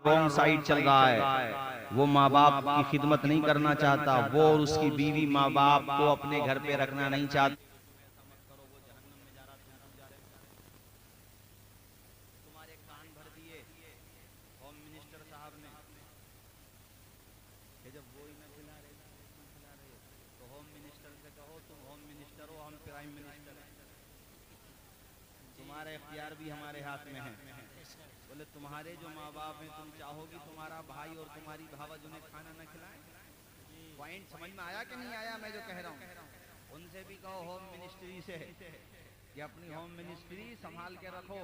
Wrong side चल रहा है। वो माँ बाप की खिदमत नहीं करना चाहता, वो और उसकी बीवी माँ बाप को अपने घर पे रखना नहीं चाहता। तुम्हारे कान भर दिए होम मिनिस्टर साहब ने कि जब वो ही न खिला रहे तो होम मिनिस्टर से कहो तुम होम मिनिस्टर हो, हम प्राइम मिनिस्टर हैं, तुम्हारा इख्तियार भी हमारे हाथ में है। बोले तुम्हारे जो माँ बाप हैं, तुम चाहोगी तुम्हारा भाई और तुम्हारी भावज उन्हें खाना न खिलाएं? पॉइंट समझ में आया कि नहीं आया मैं जो कह रहा हूँ? उनसे भी कहो होम मिनिस्ट्री से कि अपनी होम मिनिस्ट्री संभाल के रखो,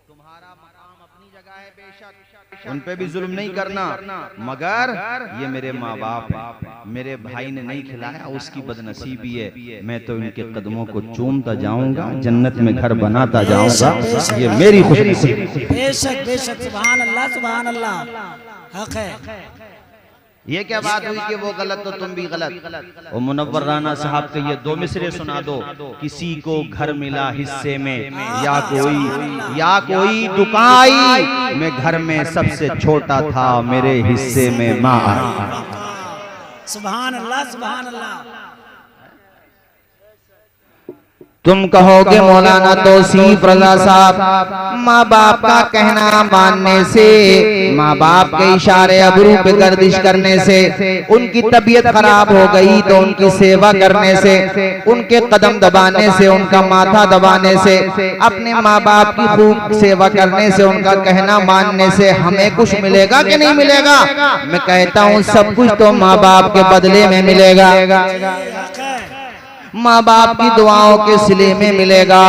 तुम्हारा मकाम अपनी जगह है, बेशक उन पे भी जुल्म नहीं करना, मगर ये मेरे माँ बाप हैं, मेरे भाई ने नहीं खिलाया, उसकी बदनसीबी है, मैं तो इनके कदमों को चूमता जाऊंगा, जन्नत में घर बनाता जाऊंगा, ये मेरी खुशनसीबी। बेशक बेशक, सुभान अल्लाह सुभान अल्लाह, हक है। ये क्या बात हुई कि वो गलत तो तुम भी गलत? और मुनव्वर राना साहब के ये दो मिसरे सुना दो। किसी को घर मिला हिस्से में, या कोई दुकाई, मैं घर में सबसे छोटा था, मेरे हिस्से में माँ आई। सुभान अल्लाह सुभान अल्लाह। तुम कहोगे मौलाना तौसीफ रजा साहब, माँ बाप का कहना मानने से, माँ बाप के इशारे अबरू पे गर्दिश करने से, उनकी तबीयत खराब हो गई तो उनकी सेवा करने से, उनके कदम दबाने से, उनका माथा दबाने से, अपने माँ बाप की खूब सेवा करने से, उनका कहना मानने से हमें कुछ मिलेगा कि नहीं मिलेगा? मैं कहता हूँ सब कुछ तो माँ बाप के बदले में मिलेगा, माँ बाप की दुआओं के सिले में मिलेगा।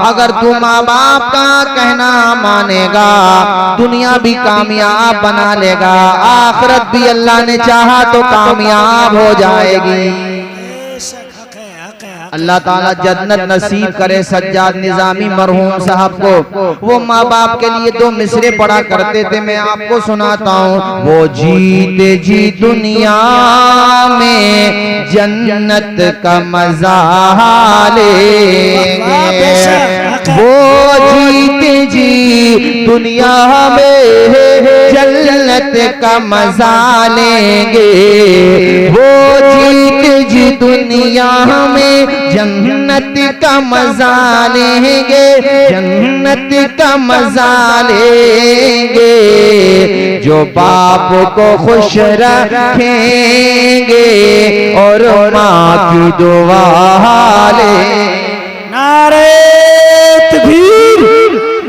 अगर तू माँ बाप का कहना मानेगा, दुनिया भी कामयाब बना लेगा, आखिरत भी अल्लाह ने चाहा तो कामयाब हो जाएगी। अल्लाह ताला जन्नत नसीब करे सज्जाद निजामी मरहूम साहब को। वो माँ बाप के लिए दो मिसरे पढ़ा करते थे, मैं आपको सुनाता हूँ। वो जीते जी दुनिया में जन्नत का मजा लेंगे, वो जीते जी दुनिया में जन्नत का मजा लेंगे, वो जीते जी दुनिया में जन्नत का मजा लेंगे, जन्नत का मजा लेंगे, जो बाप को खुश रखेंगे और माँ की दुआ ले। नारे तकबीर,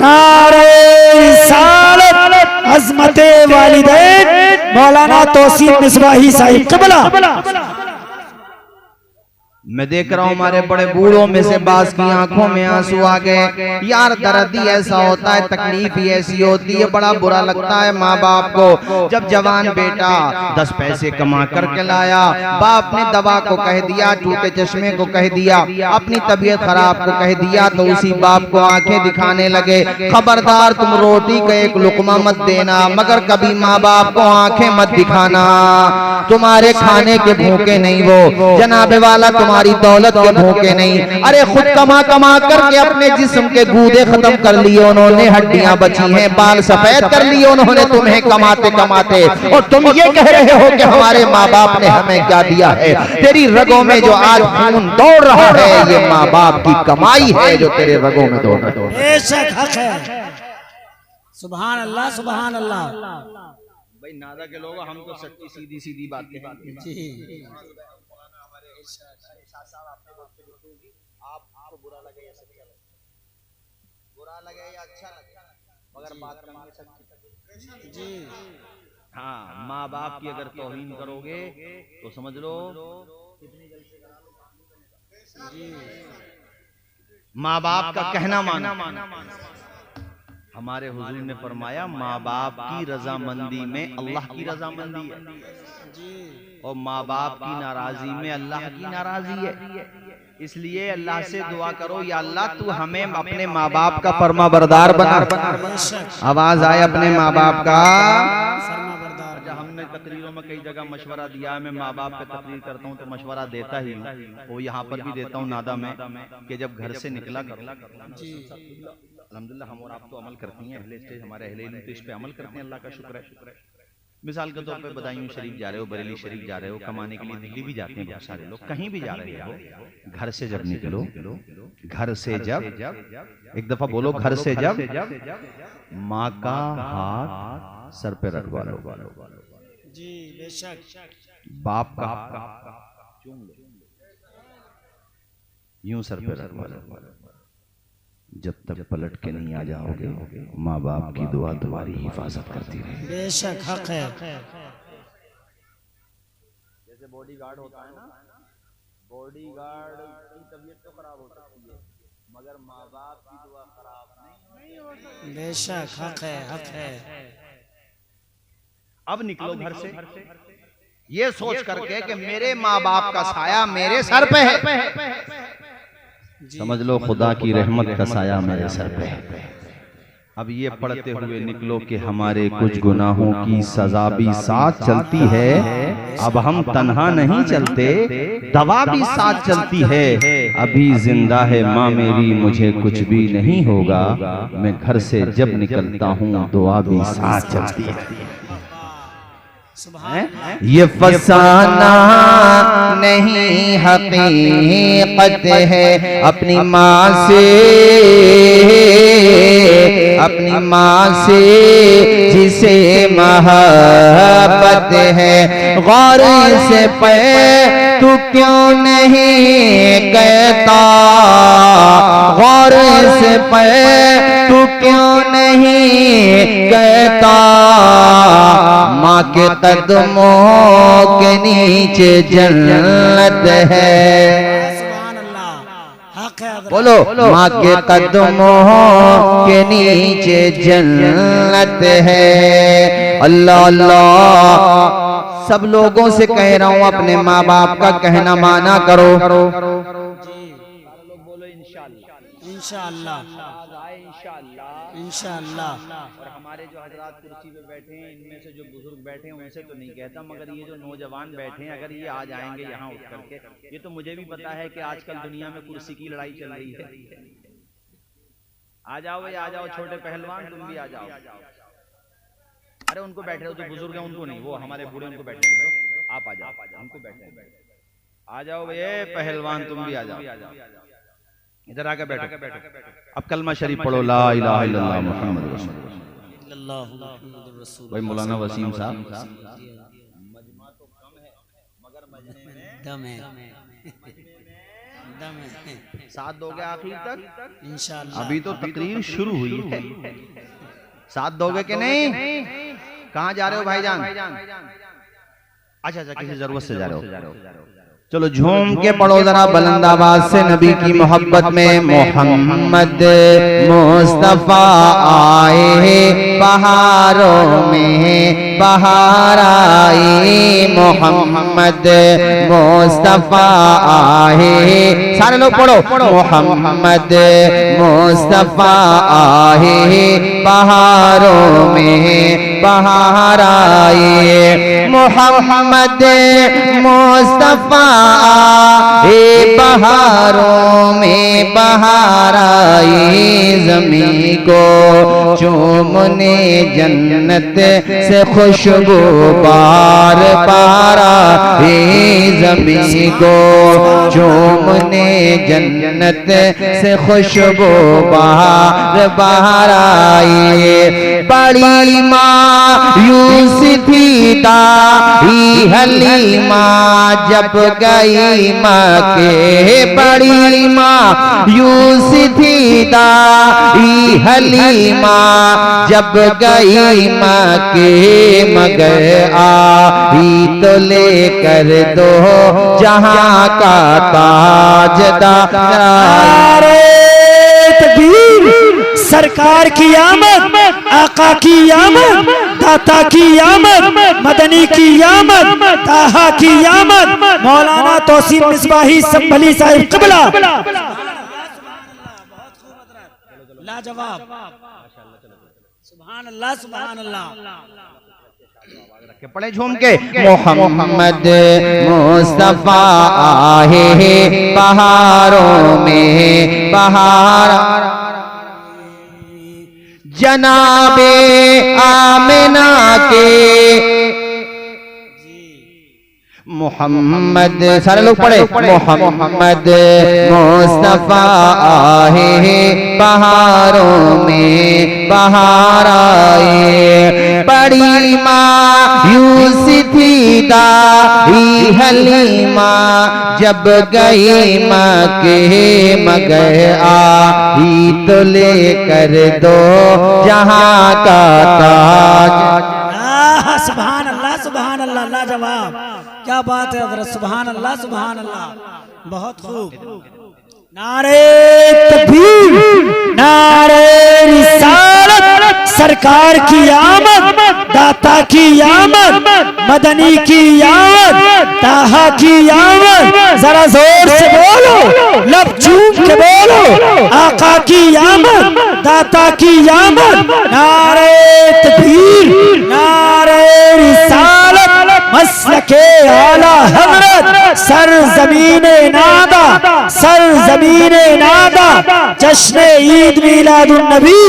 नारे रिसालत, अज़मते वालिदैन मौलाना तौसीफ मिसबाही साहिब क़िबला। मैं देख रहा हूँ हमारे बड़े बूढ़ों में से बास की आंखों में आंसू आ गए। यार दर्द ही ऐसा होता है, तकलीफ ही ऐसी होती है, बड़ा बुरा लगता है माँ बाप को। जब जवान बेटा 10 पैसे कमा करके लाया, बाप ने दवा को कह दिया, टूटे चश्मे को कह दिया, अपनी तबीयत खराब को कह दिया, तो उसी बाप को आंखें दिखाने लगे, खबरदार तुम रोटी का एक लुकमा मत देना, मगर कभी माँ बाप को आंखें मत दिखाना, तुम्हारे खाने के भूखे नहीं वो, जनाबे वाला तुम्हारी दौलत के भूखे नहीं। अरे खुद कमा कमा करके अपने जिस्म के गूदे खत्म कर लिए उन्होंने, हड्डियां बची हैं, बाल सफेद कर लिए उन्होंने तुम्हें कमाते कमाते, और तुम ये कह रहे हो कि हमारे माँ बाप ने हमें क्या दिया है? तेरी रगों में जो आज खून दौड़ रहा है, ये माँ बाप की कमाई है जो तेरे रगों में दौड़ रहा है। बेशक हक है। सुभान अल्लाह सुभान अल्लाह। भाई नादा के लोग हम तो सच्ची सीधी सीधी बातें जी। आपको बुरा लगे या सच्चा लगे, बुरा लगे या अच्छा लगे, मगर बात करनी सच्ची जी। हाँ, माँ बाप की अगर तौहीन करोगे तो समझ लो कितनी गलती जी। माँ बाप का कहना माना। हमारे हुजूर ने फरमाया माँ बाप की रजामंदी में अल्लाह की रजामंदी है जी, और माँ बाप की नाराजी में अल्लाह की नाराजी है। इसलिए अल्लाह से दुआ करो, या अल्लाह तू हमें अपने माँ बाप का फरमा बरदार बना। आवाज आए अपने माँ बाप का फरमा बरदार। हमने तकरीरों में कई जगह मशवरा दिया है, मैं माँ बाप पे तकरीर करता हूँ तो मशवरा देता ही हूँ, वो यहाँ पर भी देता हूँ नादा में, कि जब घर से निकला करो अल्हम्दुलिल्लाह हम और आप तो अमल करती हैं, अहले स्टेज हमारे अहले इल्म तो इस पे अमल करते हैं, अल्लाह का शुक्र है। मिसाल के तौर पे बदायूं शरीफ जा रहे हो, बरेली शरीफ जा रहे हो, कमाने के लिए दिल्ली भी जाते हैं बहुत सारे लोग, कहीं भी जा रहे हो, घर से जब निकलो, घर से जब, एक दफा बोलो, घर से जब माँ का हाथ सर पे रखवा लो, जी बेशक, बाप का चूम लो, यूं सर पे रखवा लो। जब तक पलट के नहीं आ जाओगे, माँ बाप की दुआ तुम्हारी हिफाजत करती रहेगी। बेशक हक है। जैसे बॉडी गार्ड होता है ना, बॉडी गार्ड की तबीयत तो खराब हो सकती है, मगर माँ बाप की दुआ खराब नहीं हो सकती। बेशक हक है, हक है। अब निकलो घर से ये सोच करके कि मेरे माँ बाप का साया मेरे सर पे है, समझ लो खुदा की रहमत का साया मेरे सर पे है। अब ये पढ़ते हुए निकलो कि हमारे कुछ गुनाहों की सजा भी साथ चलती है, अब हम तन्हा नहीं चलते, दवा भी साथ चलती है। अभी जिंदा है माँ मेरी, मुझे कुछ भी नहीं होगा, मैं घर से जब निकलता हूँ दुआ भी साथ चलती है। ये फसाना नहीं हकीकत है, अपनी माँ से, अपनी माँ से जिसे मोहब्बत है, गौर से पे तू क्यों नहीं कहता, गौर से पे तू क्यों नहीं कहता, माँ के कदमों के नीचे जन्नत है। सुभान अल्लाह, हक है। बोलो, माँ के कदमों के नीचे जन्नत है। अल्लाह अल्लाह, सब लोगों से कह रहा हूँ अपने माँ बाप का कहना माना करो। बोलो इंशाअल्लाह, इंशाअल्लाह, इंशाअल्लाह। और हमारे जो हजरात कुर्सी पे बैठे हैं, इनमें से जो बुजुर्ग बैठे हैं उनसे तो नहीं कहता, मगर ये जो नौजवान बैठे हैं अगर ये आ जाएंगे यहाँ उठ करके, ये तो मुझे भी पता है कि आजकल दुनिया में कुर्सी की लड़ाई चल रही है। आ जाओ भाई, आ जाओ छोटे पहलवान, तुम भी आ जाओ। अरे उनको बैठे हो, जो बुजुर्ग हैं उनको नहीं, वो हमारे बूढ़े उनको बैठे हैं, आप आ जाओ, उनको बैठे, आ जाओ भैया पहलवान, तुम भी आ जाओ, इधर आके बैठो। अब कलमा शरीफ पढ़ो, ला इलाहा इल्लल्लाह मुहम्मद रसूलुल्लाह। भाई मौलाना वसीम साहब, मजमा तो कम है मगर मजमे में दम है, दम है। साथ दोगे आखिर तक इंशाअल्लाह। अभी तो तकरीर शुरू हुई है, साथ दोगे कि नहीं? कहाँ जा रहे हो भाईजान? अच्छा अच्छा, किसी जरूरत से जा रहे हो? चलो झूम के पढ़ो जरा बुलंद आवाज से नबी की मोहब्बत में। मोहम्मद मुस्तफा आए बहारों में बहार आई, मोहम्मद मुस्तफा आए, सारे लोग पढ़ो, मोहम्मद मुस्तफा आए बहारों में बहार आई, मोहम्मद मुस्तफा बहारों में बहार आई, ज़मीं को चूमने जन्नत से खुशबू बार बार आई, ज़मीं को चूमने जन्नत से खुशबू बार बार आई, बड़ी मायूस थी दाई हलीमा जब गई माँ के, बड़ी मायूस थी दाई हलीमा जब गई माँ के, मगर आई तो लेकर दो जहाँ का ताजदार। सरकार की आमद, आका की आमद, दाता की आमद, मदनी की आमद, ताहा की आमद, मौलाना तौसीफ मिसबाही संभली साहिब क़िबला। लाजवाब, सुभान अल्लाह, सुभान अल्लाह। पढ़े झूम के, मोहम्मद मुस्तफा आए बहारों में बहार। जनाबे आमिना के मोहम्मद, सारे लोग पढ़े, मोहम्मद मुस्तफा आहे बहारों में बहार आए। बड़ी मायूस थी दाई हलीमा जब गई मक्के मगर आई तो लेकर दो जहां का ताज। सुभान अल्लाह, लाजवाब, क्या बात है हज़रत, सुभान अल्लाह, बहुत खूब। नारे तकबीर, नारे रिसालत, सरकार की आमद, दाता की आमद, मदनी की आमद, ताहा की आमद। जरा जोर से बोलो, लब चूम के बोलो, आका की आमद, दाता की आमद। नारे तकबीर, नारे रिसालत, मसलके आला हज़रत, सर ज़मीने नादा, सर ज़मीने नादा, जश्न ईद मिलादुन नबी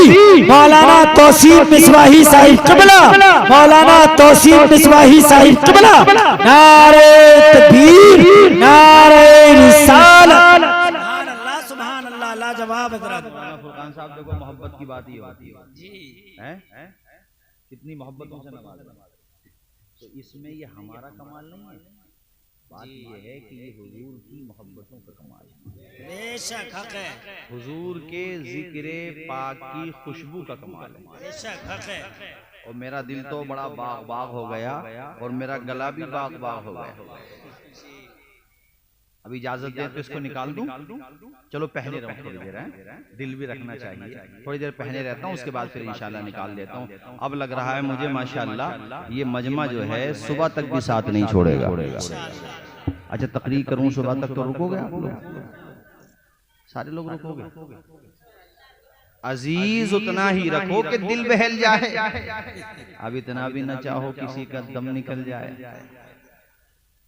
मौलाना तौसीफ मिसबाही साहिब क़िबला, मौलाना तौसीफ मिसबाही साहिब क़िबला। नारे तकबीर, नारे रिसालत, सुभान अल्लाह, लाजवाब हज़रत। फुरकान साहब देखो, मोहब्बत की बात ही होती है जी, हैं कितनी मोहब्बतों से नवाजा। तो इसमें ये हमारा कमाल नहीं है, बात ये है कि ये हुजूर की मोहब्बतों का कमाल है, बेशक हक है, हुजूर के जिक्र पाक की खुशबू का कमाल है, बेशक हक है। और मेरा दिल तो बड़ा बाग बाग हो गया और मेरा गला भी बाग बाग हो गया। अभी इजाजत दे तो इसको निकाल दूं, चलो पहने रहूं थोड़ी देर, दिल भी रखना चाहिए, थोड़ी देर पहने रहता हूं, उसके बाद फिर इंशाल्लाह निकाल देता हूं। अब लग रहा है मुझे माशाल्लाह ये मजमा जो है सुबह तक भी साथ नहीं छोड़ेगा। अच्छा तकरीर करूं सुबह तक तो रुकोगे आप लोग, सारे लोग रुकोगे? अजीज उतना ही रखो कि दिल बहल जाए, अब इतना भी न चाहो किसी का दम निकल जाए।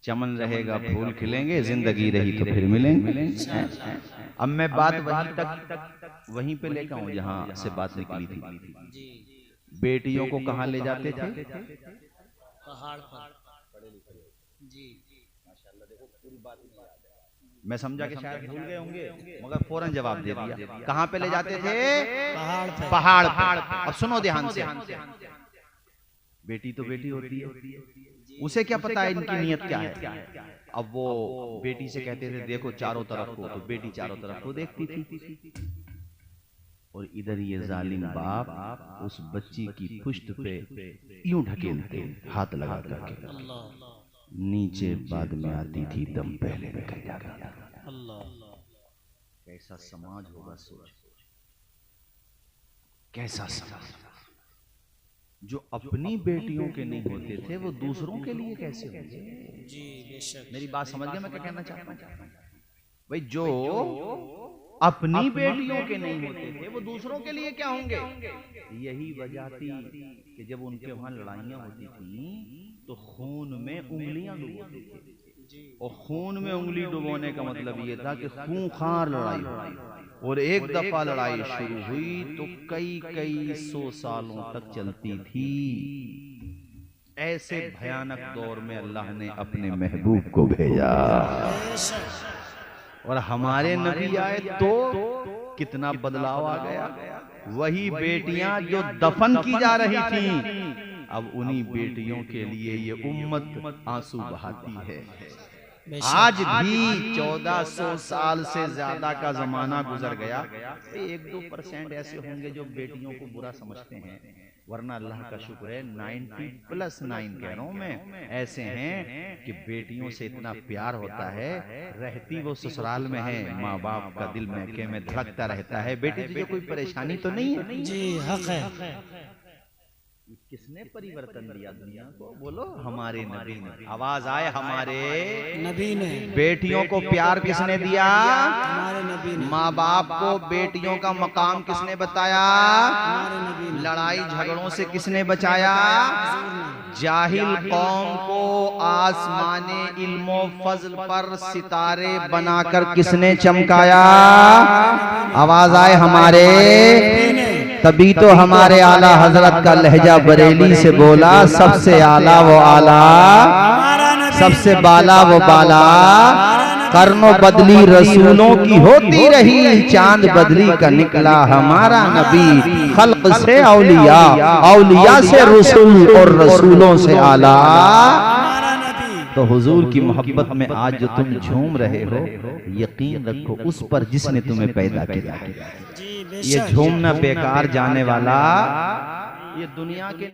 चमन रहेगा फूल खिलेंगे, जिंदगी रही तो फिर मिलेंगे। अब मैं बात वहीं पे लेकर आऊं जहां से बात निकली थी। बेटियों को कहां ले जाते थे? पहाड़ पर जी। मैं समझा कि शायद भूल गए होंगे, मगर फौरन जवाब दे दिया। कहां पे ले जाते थे? पहाड़ पे। पहाड़ पे। अब सुनो ध्यान से, बेटी तो बेटी होती है, उसे क्या पता है इनकी नियत क्या है। अब वो बेटी से कहते थे देखो चारों तरफ को, तो बेटी चारों तरफ को देखती थी, और इधर ये जालिम बाप उस बच्ची की पुश्त पे यूं ढकेलते हाथ लगा करके, नीचे बाद में आती थी दम पहले निकल जाता। कैसा समाज होगा, सोच कैसा समाज। जो अपनी बेटियों के नहीं होते थे वो दूसरों के लिए कैसे होंगे? जी बेशक। मेरी बात समझ गया मैं क्या कहना चाहता हूँ? भाई जो अपनी बेटियों के नहीं होते थे वो दूसरों के लिए क्या होंगे? यही वजह थी कि जब उनके वहां लड़ाइयां होती थी तो खून में उंगलियां डुबोती थी, और खून में उंगली डुबोने का मतलब ये था कि खूंखार लड़ाई हो, और एक दफा लड़ाई शुरू हुई तो कई 100 सालों तक चलती थी। ऐसे भयानक दौर में अल्लाह ने अपने महबूब को भेजा, और हमारे नबी आए तो कितना बदलाव आ गया। वही बेटियां जो दफन की जा रही थी, अब उन्हीं बेटियों के लिए ये उम्मत आंसू बहाती है। आज भी 1400 साल से ज्यादा का जमाना गुजर गया, 1-2% ऐसे होंगे जो बेटियों को बुरा समझते हैं, वरना अल्लाह का शुक्र है 90+9 कह रहा हूं मैं, ऐसे हैं कि बेटियों से इतना प्यार होता है, रहती वो ससुराल में है, माँ बाप का दिल महके में धड़कता रहता है। बेटी तुझे कोई परेशानी तो नहीं है? जी हक है। किसने परिवर्तन दिया दुनिया को? बोलो हमारे नबी ने। आवाज आए हमारे नबी ने। बेटियों को प्यार किसने दिया? हमारे नबी ने। माँ बाप को बेटियों का मकाम किसने बताया? हमारे नबी ने। लड़ाई झगड़ों से किसने बचाया? जाहिल कौम को आसमाने इल्मो फजल पर सितारे बनाकर किसने चमकाया? आवाज आए हमारे तभी तो हमारे आला हजरत का लहजा बरेली से बोला, सबसे आला वो आला, सबसे बाला वो बाला, कर्नो बदली रसूलों की होती रही, चांद बदली का निकला हमारा नबी, खल्क से औलिया, औलिया से रसूल और रसूलों से आला। तो हुजूर की मोहब्बत में आज जो तुम झूम रहे हो, यकीन रखो उस पर जिसने तुम्हें पैदा किया। ये झूमना बेकार जाने वाला, ये दुनिया के